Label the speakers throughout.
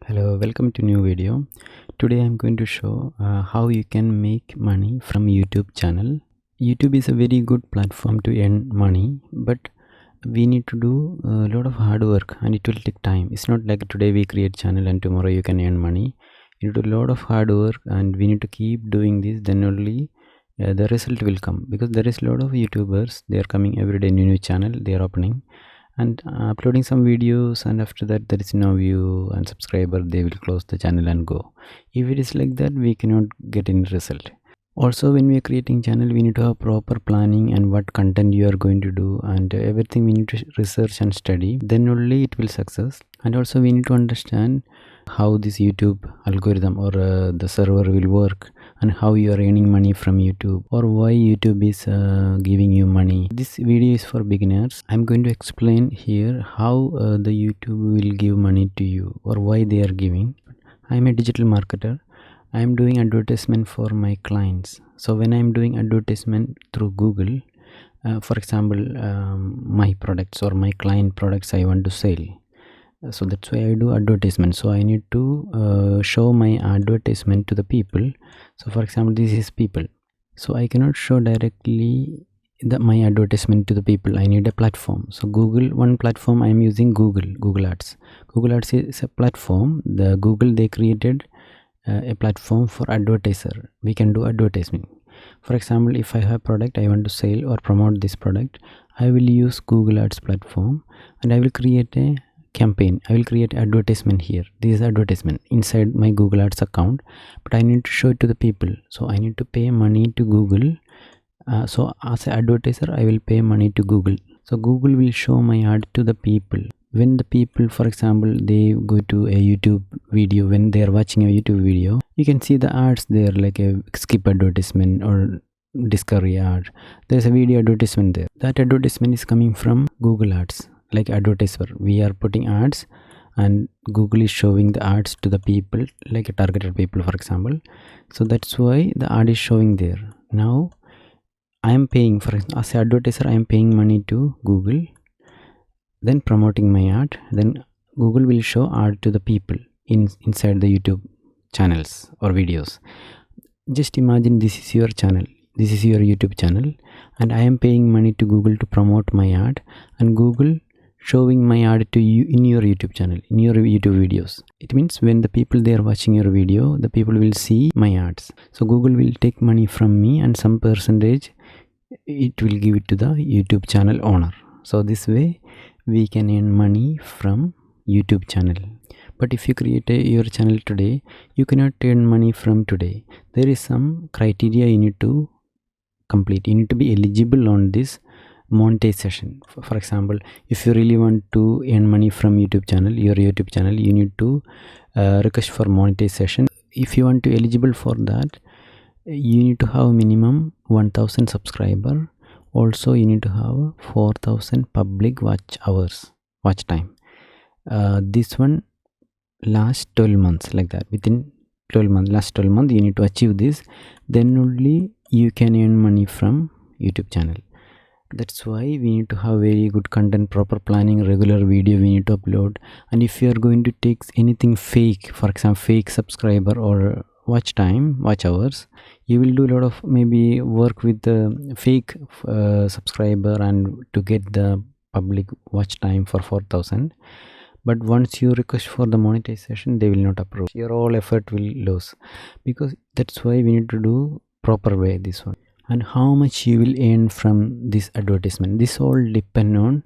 Speaker 1: Hello, welcome to new video. Today I'm going to show how you can make money from YouTube channel. YouTube is a very good platform to earn money, but we need to do a lot of hard work and it will take time. It's not like today we create channel and tomorrow you can earn money. You do a lot of hard work and we need to keep doing this, then only the result will come, because there is a lot of YouTubers, they are coming every day, new channel they are opening and uploading some videos, and after that there is no view and subscriber, they will close the channel and go. If it is like that, we cannot get any result. Also, when we are creating channel, we need to have proper planning and what content you are going to do, and everything we need to research and study, then only it will success. And also we need to understand how this YouTube algorithm or the server will work, and how you are earning money from YouTube, or why YouTube is giving you money. This video is for beginners. I'm going to explain here how the YouTube will give money to you, or why they are giving. I'm a digital marketer. I'm doing advertisement for my clients. So when I'm doing advertisement through Google, for example, my products or my client products I want to sell, so that's why I do advertisement. So I need to show my advertisement to the people. So for example, this is people, so I cannot show directly my advertisement to the people. I need a platform. So Google, one platform I am using, Google Ads. Google Ads is a platform. The Google, they created a platform for advertiser. We can do advertisement. For example, if I have a product I want to sell or promote this product, I will use Google Ads platform and I will create a campaign. I will create advertisement here. This is advertisement inside my Google Ads account, but I need to show it to the people. So I need to pay money to Google. So as an advertiser, I will pay money to Google. So Google will show my ad to the people. When the people, for example, they go to a YouTube video, when they are watching a YouTube video, you can see the ads there, like a skip advertisement or discovery ad. There's a video advertisement there. That advertisement is coming from Google Ads. Like advertiser, we are putting ads and Google is showing the ads to the people, like a targeted people, for example. So that's why the ad is showing there. Now I am paying, for example, as an advertiser, I am paying money to Google, then promoting my ad, then Google will show ad to the people inside the YouTube channels or videos. Just imagine this is your channel, this is your YouTube channel, and I am paying money to Google to promote my ad, and Google showing my ad to you in your YouTube channel, in your YouTube videos. It means when the people, they are watching your video, the people will see my ads. So Google will take money from me and some percentage it will give it to the YouTube channel owner. So this way we can earn money from YouTube channel. But if you create your channel today, you cannot earn money from today. There is some criteria you need to complete. You need to be eligible on this monetization. For example, if you really want to earn money from YouTube channel, your YouTube channel, you need to request for monetization. If you want to eligible for that, you need to have minimum 1000 subscriber. Also you need to have 4000 public watch time. This one last 12 months, like that. Within 12 months, last 12 months you need to achieve this, then only you can earn money from YouTube channel. That's why we need to have very good content, proper planning, regular video we need to upload. And if you are going to take anything fake, for example fake subscriber or watch hours, you will do a lot of maybe work with the fake subscriber and to get the public watch time for 4000. But once you request for the monetization, they will not approve. Your all effort will lose, because that's why we need to do proper way this one. And how much you will earn from this advertisement, this all depend on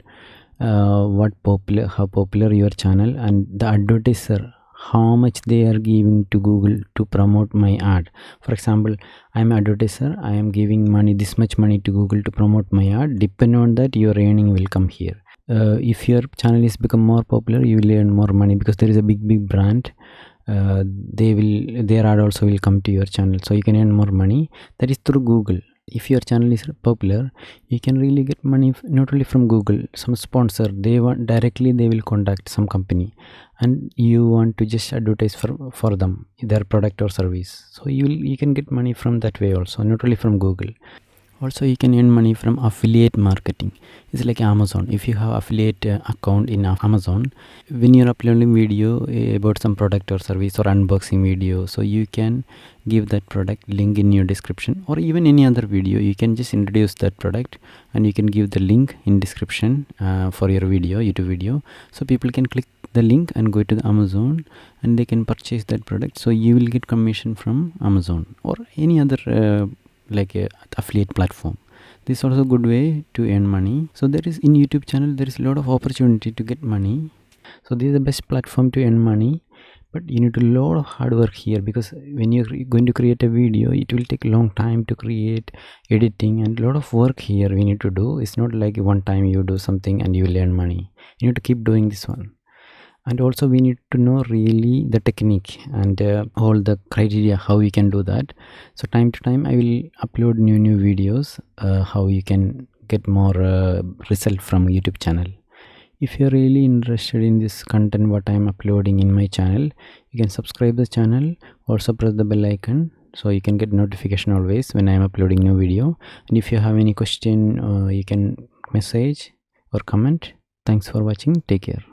Speaker 1: how popular your channel and the advertiser, how much they are giving to Google to promote my ad. For example, I am advertiser, I am giving money, this much money to Google to promote my ad. Depend on that, your earning will come here. If your channel is become more popular, you will earn more money, because there is a big brand, their ad also will come to your channel, so you can earn more money. That is through Google. If your channel is popular, you can really get money not only from Google, some sponsor, they will contact some company and you want to just advertise for them, their product or service. So you can get money from that way also, not only from Google. Also, you can earn money from affiliate marketing. It's like Amazon. If you have affiliate account in Amazon, when you're uploading video about some product or service or unboxing video, so you can give that product link in your description, or even any other video. You can just introduce that product and you can give the link in description for your video, YouTube video, so people can click the link and go to the Amazon and they can purchase that product. So you will get commission from Amazon or any other like a affiliate platform. This is also a good way to earn money. So there is, in YouTube channel there is a lot of opportunity to get money. So this is the best platform to earn money, but you need a lot of hard work here, because when you're going to create a video, it will take a long time to create, editing, and a lot of work here we need to do. It's not like one time you do something and you will earn money. You need to keep doing this one. And also we need to know really the technique and all the criteria how we can do that. So time to time I will upload new videos how you can get more result from YouTube channel. If you're really interested in this content what I'm uploading in my channel, you can subscribe the channel, also press the bell icon so you can get notification always when I'm uploading new video. And if you have any question, you can message or comment. Thanks for watching. Take care.